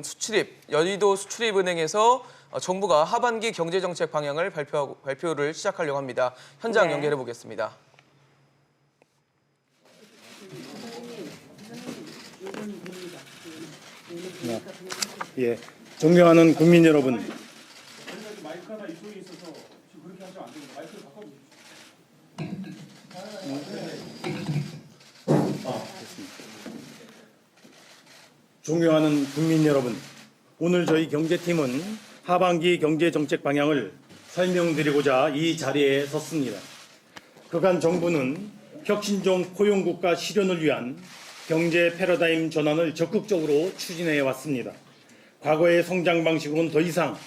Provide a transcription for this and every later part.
수출입, 여의도 수출입은행에서 정부가 하반기 경제정책 방향을 발표를 시작하려고 합니다. 현장 연결해 보겠습니다. 예, 존경하는 국민 여러분. 마이크가 이쪽에 있어서 지금 그렇게 하시면 안 됩니다. 마이크를 바꿔주세요. 존경하는 국민 여러분, 오늘 저희 경제팀은 하반기 경제정책 방향을 설명드리고자 이 자리에 섰습니다. 그간 정부는 혁신적 포용국가 실현을 위한 경제 패러다임 전환을 적극적으로 추진해 왔습니다. 과거의 성장 방식으로는 더 이상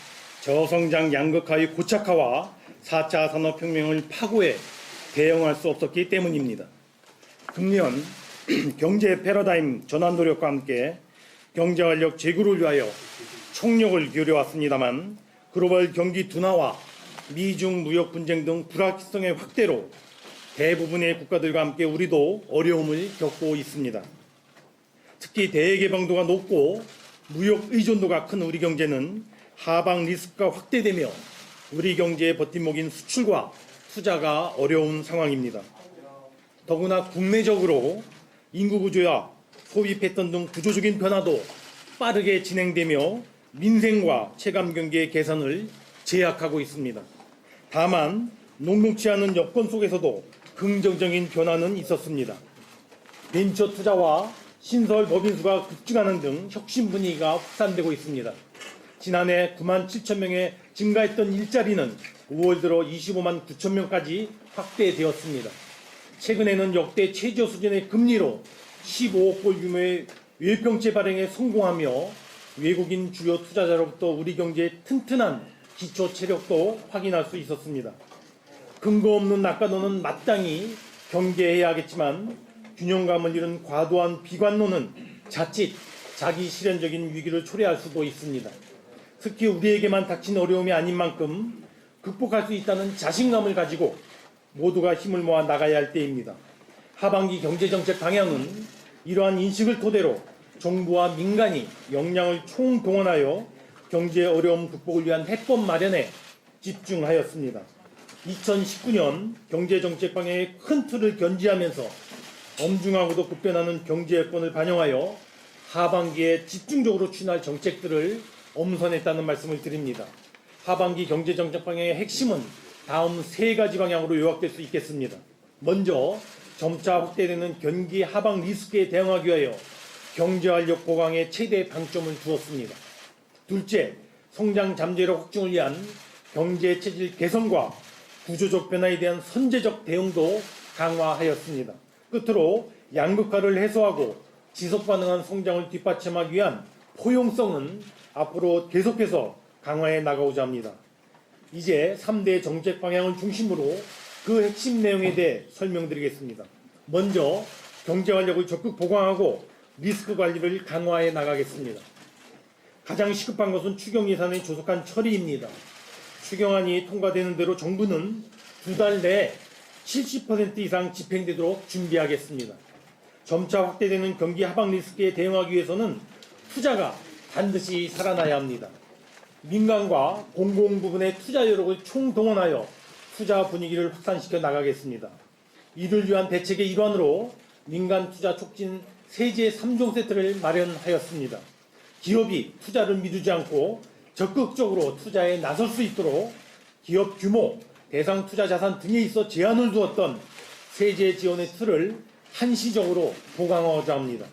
저성장 양극화의 고착화와 4차 산업혁명을 파고해 대응할 수 없었기 때문입니다. 금년 경제 패러다임 전환 노력과 함께 경제활력 재구를 위하여 총력을 기울여왔습니다만 글로벌 경기 둔화와 미중 무역 분쟁 등 불확실성의 확대로 대부분의 국가들과 함께 우리도 어려움을 겪고 있습니다. 특히 대개방도가 높고 무역 의존도가 큰 우리 경제는 하방 리스크가 확대되며 우리 경제의 버팀목인 수출과 투자가 어려운 상황입니다. 더구나 국내적으로 인구 구조와 소비 패턴 등 구조적인 변화도 빠르게 진행되며 민생과 체감 경기의 개선을 제약하고 있습니다. 다만 녹록지 않은 여건 속에서도 긍정적인 변화는 있었습니다. 벤처 투자와 신설 법인 수가 급증하는 등 혁신 분위기가 확산되고 있습니다. 지난해 9만 7천 명에 증가했던 일자리는 5월 들어 25만 9천 명까지 확대되었습니다. 최근에는 역대 최저 수준의 금리로 15억 불 규모의 외평채 발행에 성공하며 외국인 주요 투자자로부터 우리 경제의 튼튼한 기초 체력도 확인할 수 있었습니다. 근거 없는 낙관론은 마땅히 경계해야 하겠지만 균형감을 잃은 과도한 비관론은 자칫 자기 실현적인 위기를 초래할 수도 있습니다. 특히 우리에게만 닥친 어려움이 아닌 만큼 극복할 수 있다는 자신감을 가지고 모두가 힘을 모아 나가야 할 때입니다. 하반기 경제정책 방향은 이러한 인식을 토대로 정부와 민간이 역량을 총동원하여 경제 어려움 극복을 위한 해법 마련에 집중하였습니다. 2019년 경제정책 방향의 큰 틀을 견지하면서 엄중하고도 급변하는 경제 여건을 반영하여 하반기에 집중적으로 추진할 정책들을 엄선했다는 말씀을 드립니다. 하반기 경제정책 방향의 핵심은 다음 세 가지 방향으로 요약될 수 있겠습니다. 먼저 점차 확대되는 경기 하방 리스크에 대응하기 위하여 경제활력 보강에 최대 방점을 두었습니다. 둘째, 성장 잠재력 확충을 위한 경제 체질 개선과 구조적 변화에 대한 선제적 대응도 강화하였습니다. 끝으로 양극화를 해소하고 지속 가능한 성장을 뒷받침하기 위한 포용성은 앞으로 계속해서 강화해 나가고자 합니다. 이제 3대 정책 방향을 중심으로 그 핵심 내용에 대해 설명드리겠습니다. 먼저 경제활력을 적극 보강하고 리스크 관리를 강화해 나가겠습니다. 가장 시급한 것은 추경 예산의 조속한 처리입니다. 추경안이 통과되는 대로 정부는 2달 내에 70% 이상 집행되도록 준비하겠습니다. 점차 확대되는 경기 하방 리스크에 대응하기 위해서는 투자가 반드시 살아나야 합니다. 민간과 공공 부분의 투자 여력을 총동원하여 투자 분위기를 확산시켜 나가겠습니다. 이를 위한 대책의 일환으로 민간 투자 촉진 세제 3종 세트를 마련하였습니다. 기업이 투자를 미루지 않고 적극적으로 투자에 나설 수 있도록 기업 규모, 대상 투자 자산 등에 있어 제한을 두었던 세제 지원의 틀을 한시적으로 보강하고자 합니다.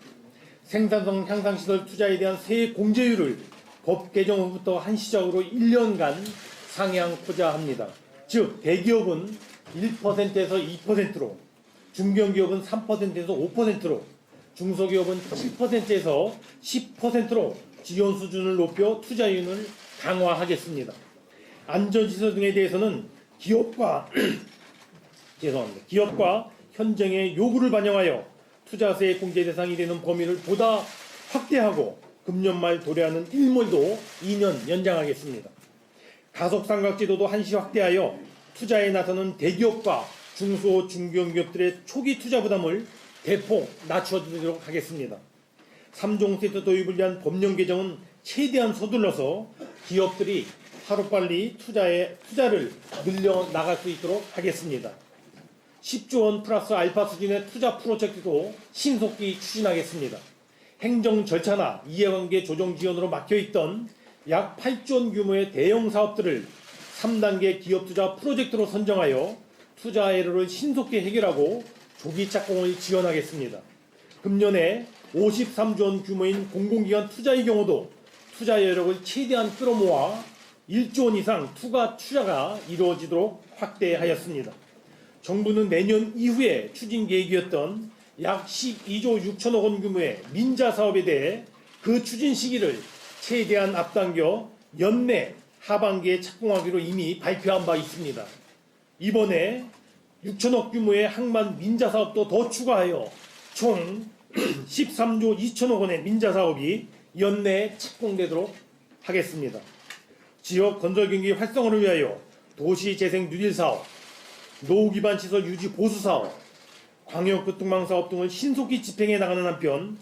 생산성 향상시설 투자에 대한 세액 공제율을 법 개정 후부터 한시적으로 1년간 상향하고자 합니다. 즉 대기업은 1%에서 2%로, 중견기업은 3%에서 5%로, 중소기업은 7%에서 10%로 지원 수준을 높여 투자율을 강화하겠습니다. 안전시설 등에 대해서는 기업과 현정의 요구를 반영하여 투자세 공제 대상이 되는 범위를 보다 확대하고 금년 말 도래하는 일몰도 2년 연장하겠습니다. 가속삼각제도도 한시 확대하여 투자에 나서는 대기업과 중소 중견기업들의 초기 투자 부담을 대폭 낮춰드리도록 하겠습니다. 3종 세트 도입을 위한 법령 개정은 최대한 서둘러서 기업들이 하루빨리 투자를 늘려나갈 수 있도록 하겠습니다. 10조 원 플러스 알파 수준의 투자 프로젝트도 신속히 추진하겠습니다. 행정 절차나 이해관계 조정 지원으로 막혀있던 약 8조 원 규모의 대형 사업들을 3단계 기업 투자 프로젝트로 선정하여 투자 애로를 신속히 해결하고 조기 착공을 지원하겠습니다. 금년에 53조 원 규모인 공공기관 투자의 경우도 투자 여력을 최대한 끌어모아 1조 원 이상 투자가 이루어지도록 확대하였습니다. 정부는 내년 이후에 추진 계획이었던 약 12조 6천억 원 규모의 민자 사업에 대해 그 추진 시기를 최대한 앞당겨 연내 하반기에 착공하기로 이미 발표한 바 있습니다. 이번에 6천억 규모의 항만 민자 사업도 더 추가하여 총 13조 2천억 원의 민자 사업이 연내에 착공되도록 하겠습니다. 지역 건설 경기 활성화를 위하여 도시재생 뉴딜 사업, 노후 기반 시설 유지 보수 사업, 광역교통망 사업 등을 신속히 집행해 나가는 한편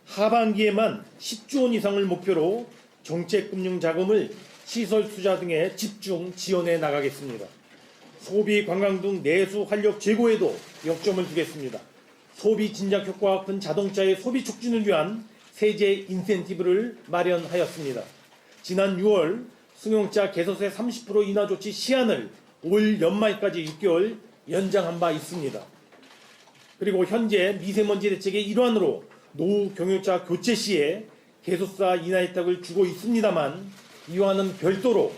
하반기에만 10조 원 이상을 목표로 정책금융 자금을 시설 투자 등에 집중 지원해 나가겠습니다. 소비, 관광 등 내수 활력 제고에도 역점을 두겠습니다. 소비 진작 효과가 큰 자동차의 소비 촉진을 위한 세제 인센티브를 마련하였습니다. 지난 6월 승용차 개소세 30% 인하 조치 시한을 올 연말까지 6개월 연장한 바 있습니다. 그리고 현재 미세먼지 대책의 일환으로 노후 경유차 교체 시에 개소세 인하 혜택을 주고 있습니다만 이와는 별도로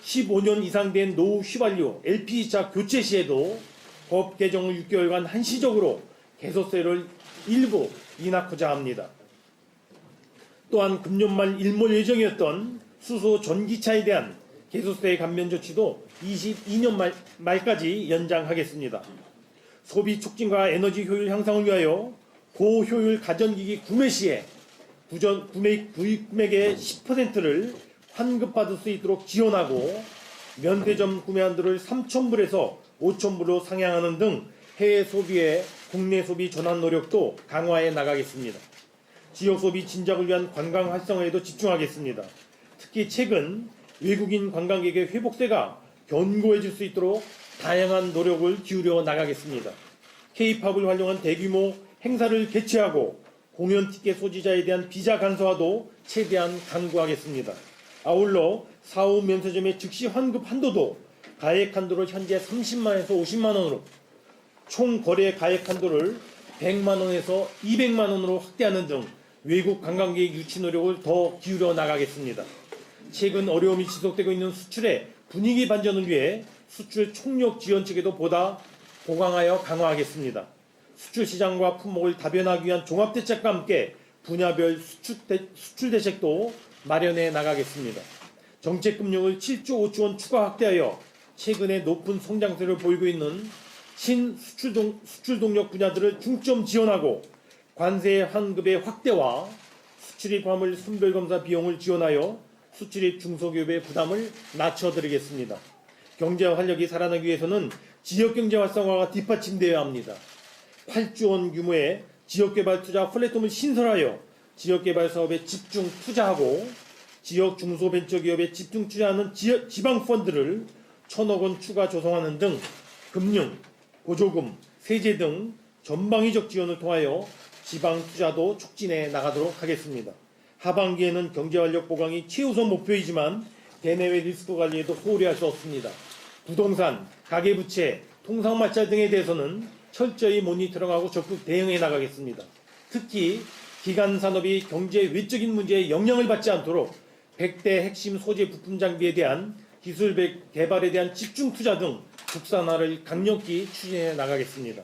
15년 이상 된 노후 휘발유 LPG차 교체 시에도 법 개정 후 6개월간 한시적으로 개소세를 일부 인하하고자 합니다. 또한 금년 말 일몰 예정이었던 수소 전기차에 대한 개소세 감면 조치도 22년 말까지 연장하겠습니다. 소비 촉진과 에너지 효율 향상을 위하여 고효율 가전기기 구매 시에 구입 금액의 10%를 환급받을 수 있도록 지원하고 면세점 구매 한도를 3,000불에서 5,000불로 상향하는 등 해외 소비의 국내 소비 전환 노력도 강화해 나가겠습니다. 지역 소비 진작을 위한 관광 활성화에도 집중하겠습니다. 특히 최근 외국인 관광객의 회복세가 견고해질 수 있도록 다양한 노력을 기울여 나가겠습니다. K-팝을 활용한 대규모 행사를 개최하고 공연 티켓 소지자에 대한 비자 간소화도 최대한 강구하겠습니다. 아울러 사후 면세점의 즉시 환급 한도도 가액 한도를 현재 30만원에서 50만원으로 총 거래 가액 한도를 100만원에서 200만원으로 확대하는 등 외국 관광객 유치 노력을 더 기울여 나가겠습니다. 최근 어려움이 지속되고 있는 수출의 분위기 반전을 위해 수출 총력 지원책에도 보다 보강하여 강화하겠습니다. 수출 시장과 품목을 다변하기 위한 종합대책과 함께 분야별 수출 대책도 마련해 나가겠습니다. 정책금융을 7조 5천 원 추가 확대하여 최근에 높은 성장세를 보이고 있는 수출 동력 분야들을 중점 지원하고 관세 환급의 확대와 수출입 화물 선별검사 비용을 지원하여 수출입 중소기업의 부담을 낮춰드리겠습니다. 경제 활력이 살아나기 위해서는 지역경제 활성화가 뒷받침되어야 합니다. 8조 원 규모의 지역개발 투자 플랫폼을 신설하여 지역개발 사업에 집중 투자하고 지역 중소벤처기업에 집중 투자하는 지방펀드를 1,000억 원 추가 조성하는 등 금융, 보조금, 세제 등 전방위적 지원을 통하여 지방 투자도 촉진해 나가도록 하겠습니다. 하반기에는 경제활력 보강이 최우선 목표이지만 대내외 리스크 관리에도 소홀히 할 수 없습니다. 부동산, 가계부채, 통상마찰 등에 대해서는 철저히 모니터링하고 적극 대응해 나가겠습니다. 특히 기간산업이 경제 외적인 문제에 영향을 받지 않도록 100대 핵심 소재 부품 장비에 대한 기술 개발에 대한 집중 투자 등 국산화를 강력히 추진해 나가겠습니다.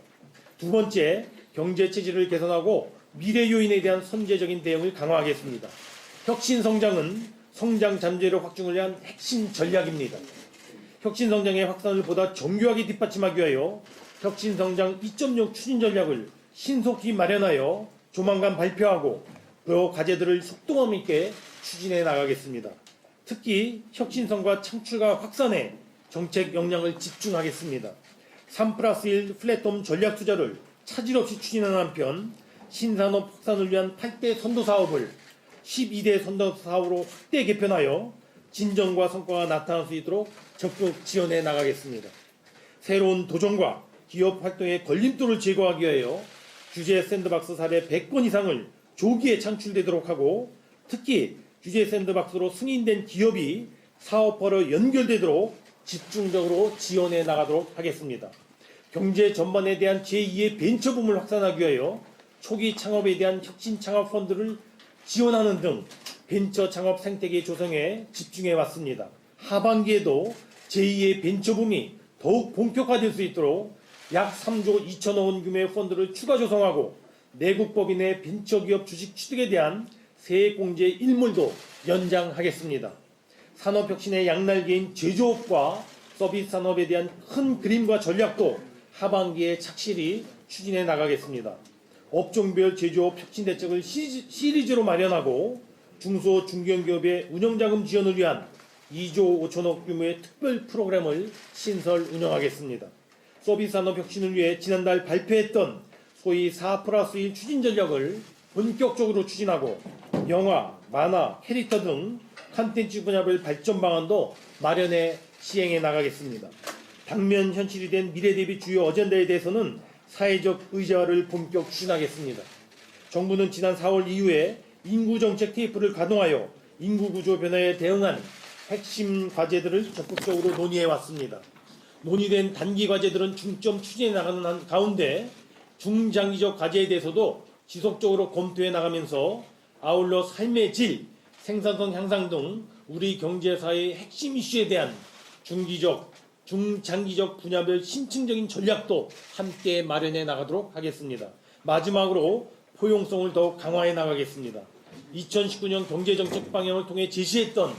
두 번째, 경제 체질을 개선하고 미래 요인에 대한 선제적인 대응을 강화하겠습니다. 혁신 성장은 성장 잠재력 확충을 위한 핵심 전략입니다. 혁신 성장의 확산을 보다 정교하게 뒷받침하기 위하여 혁신 성장 2.0 추진 전략을 신속히 마련하여 조만간 발표하고 그 과제들을 속도감 있게 추진해 나가겠습니다. 특히 혁신성과 창출과 확산에 정책 역량을 집중하겠습니다. 3+1 플랫폼 전략 투자를 차질 없이 추진하는 한편 신산업 확산을 위한 8대 선도 사업을 12대 선도 사업으로 확대 개편하여 진전과 성과가 나타날 수 있도록 적극 지원해 나가겠습니다. 새로운 도전과 기업 활동의 걸림돌을 제거하기 위하여 규제 샌드박스 사례 100건 이상을 조기에 창출되도록 하고, 특히 규제 샌드박스로 승인된 기업이 사업화로 연결되도록 집중적으로 지원해 나가도록 하겠습니다. 경제 전반에 대한 제2의 벤처붐을 확산하기 위하여 초기 창업에 대한 혁신 창업 펀드를 지원하는 등 벤처 창업 생태계 조성에 집중해 왔습니다. 하반기에도 제2의 벤처붐이 더욱 본격화될 수 있도록 약 3조 2천억 원 규모의 펀드를 추가 조성하고, 내국 법인의 벤처기업 주식 취득에 대한 세액공제 일몰도 연장하겠습니다. 산업혁신의 양날개인 제조업과 서비스 산업에 대한 큰 그림과 전략도 하반기에 착실히 추진해 나가겠습니다. 업종별 제조업 혁신 대책을 시리즈로 마련하고, 중소 중견기업의 운영자금 지원을 위한 2조 5천억 규모의 특별 프로그램을 신설 운영하겠습니다. 서비스 산업 혁신을 위해 지난달 발표했던 소위 4+1 추진 전략을 본격적으로 추진하고, 영화, 만화, 캐릭터 등 콘텐츠 분야별 발전 방안도 마련해 시행해 나가겠습니다. 당면 현실이 된 미래 대비 주요 어젠다에 대해서는 사회적 의제화를 본격 추진하겠습니다. 정부는 지난 4월 이후에 인구정책 TF를 가동하여 인구구조 변화에 대응한 핵심 과제들을 적극적으로 논의해 왔습니다. 논의된 단기 과제들은 중점 추진해 나가는 가운데 중장기적 과제에 대해서도 지속적으로 검토해 나가면서 아울러 삶의 질, 생산성 향상 등 우리 경제사의 핵심 이슈에 대한 중기적, 중장기적 분야별 심층적인 전략도 함께 마련해 나가도록 하겠습니다. 마지막으로 포용성을 더욱 강화해 나가겠습니다. 2019년 경제정책 방향을 통해 제시했던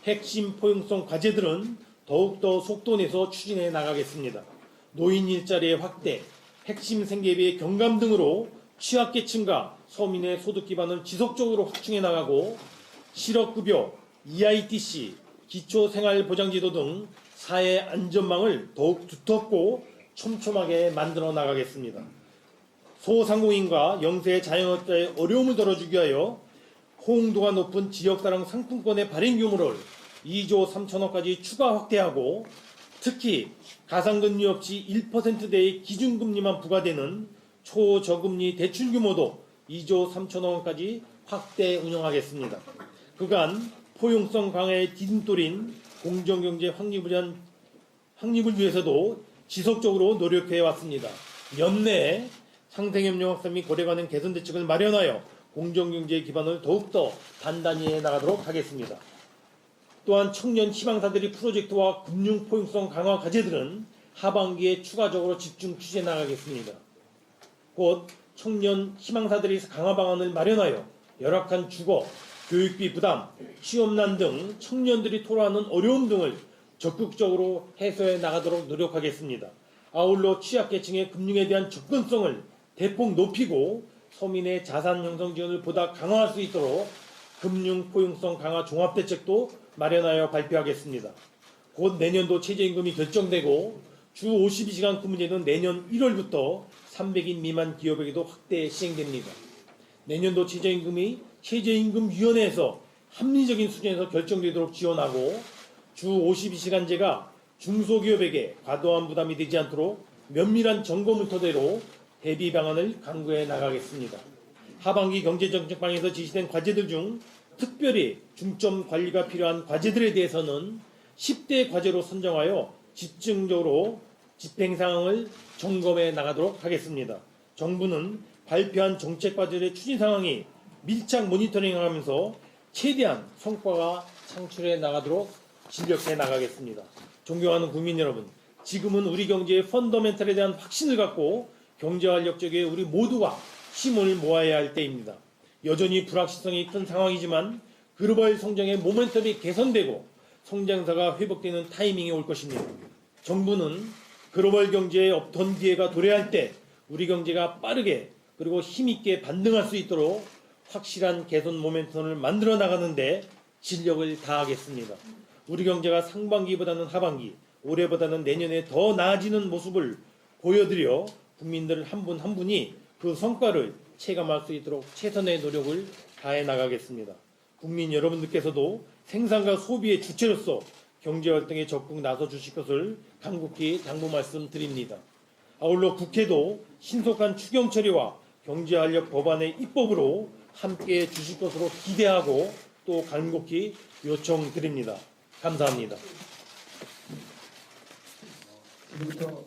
핵심 포용성 과제들은 더욱더 속도내서 추진해 나가겠습니다. 노인 일자리의 확대, 핵심 생계비의 경감 등으로 취약계층과 서민의 소득 기반을 지속적으로 확충해 나가고, 실업급여, EITC, 기초생활보장제도 등 사회 안전망을 더욱 두텁고 촘촘하게 만들어 나가겠습니다. 소상공인과 영세 자영업자의 어려움을 덜어주기 위하여 호응도가 높은 지역사랑 상품권의 발행 규모를 2조 3천억까지 추가 확대하고, 특히 가상금리 없이 1%대의 기준금리만 부과되는 초저금리 대출 규모도 2조 3천억 원까지 확대 운영하겠습니다. 그간 포용성 강화의 디딤돌인 공정경제 확립을 위해서도 지속적으로 노력해 왔습니다. 연내에 상생협력 확산 및 거래 관행 개선 대책을 마련하여 공정경제 기반을 더욱더 단단히 해 나가도록 하겠습니다. 또한 청년 희망사들이 프로젝트와 금융 포용성 강화 과제들은 하반기에 추가적으로 집중 추진해 나가겠습니다. 곧 청년 희망사들이 강화 방안을 마련하여 열악한 주거, 교육비 부담, 취업난 등 청년들이 토로하는 어려움 등을 적극적으로 해소해 나가도록 노력하겠습니다. 아울러 취약계층의 금융에 대한 접근성을 대폭 높이고 서민의 자산 형성 지원을 보다 강화할 수 있도록 금융 포용성 강화 종합대책도 마련하여 발표하겠습니다. 곧 내년도 최저임금이 결정되고 주 52시간 근무제는 내년 1월부터 300인 미만 기업에게도 확대 시행됩니다. 내년도 최저임금이 최저임금위원회에서 합리적인 수준에서 결정되도록 지원하고, 주 52시간제가 중소기업에게 과도한 부담이 되지 않도록 면밀한 점검을 토대로 대비 방안을 강구해 나가겠습니다. 하반기 경제정책 방향에서 지시된 과제들 중 특별히 중점 관리가 필요한 과제들에 대해서는 10대 과제로 선정하여 집중적으로 집행 상황을 점검해 나가도록 하겠습니다. 정부는 발표한 정책 과제의 추진 상황이 밀착 모니터링하면서 최대한 성과가 창출해 나가도록 진력해 나가겠습니다. 존경하는 국민 여러분, 지금은 우리 경제의 펀더멘털에 대한 확신을 갖고 경제활력 적에 우리 모두가 힘을 모아야 할 때입니다. 여전히 불확실성이 큰 상황이지만 글로벌 성장의 모멘텀이 개선되고 성장사가 회복되는 타이밍이 올 것입니다. 정부는 글로벌 경제에 없던 기회가 도래할 때 우리 경제가 빠르게 그리고 힘있게 반등할 수 있도록 확실한 개선 모멘텀을 만들어 나가는데 진력을 다하겠습니다. 우리 경제가 상반기보다는 하반기, 올해보다는 내년에 더 나아지는 모습을 보여드려 국민들 한 분 한 분이 그 성과를 체감할 수 있도록 최선의 노력을 다해 나가겠습니다. 국민 여러분들께서도 생산과 소비의 주체로서 경제활동에 적극 나서 주실 것을 간곡히 당부 말씀드립니다. 아울러 국회도 신속한 추경 처리와 경제활력 법안의 입법으로 함께해 주실 것으로 기대하고 또 간곡히 요청드립니다. 감사합니다. 지금부터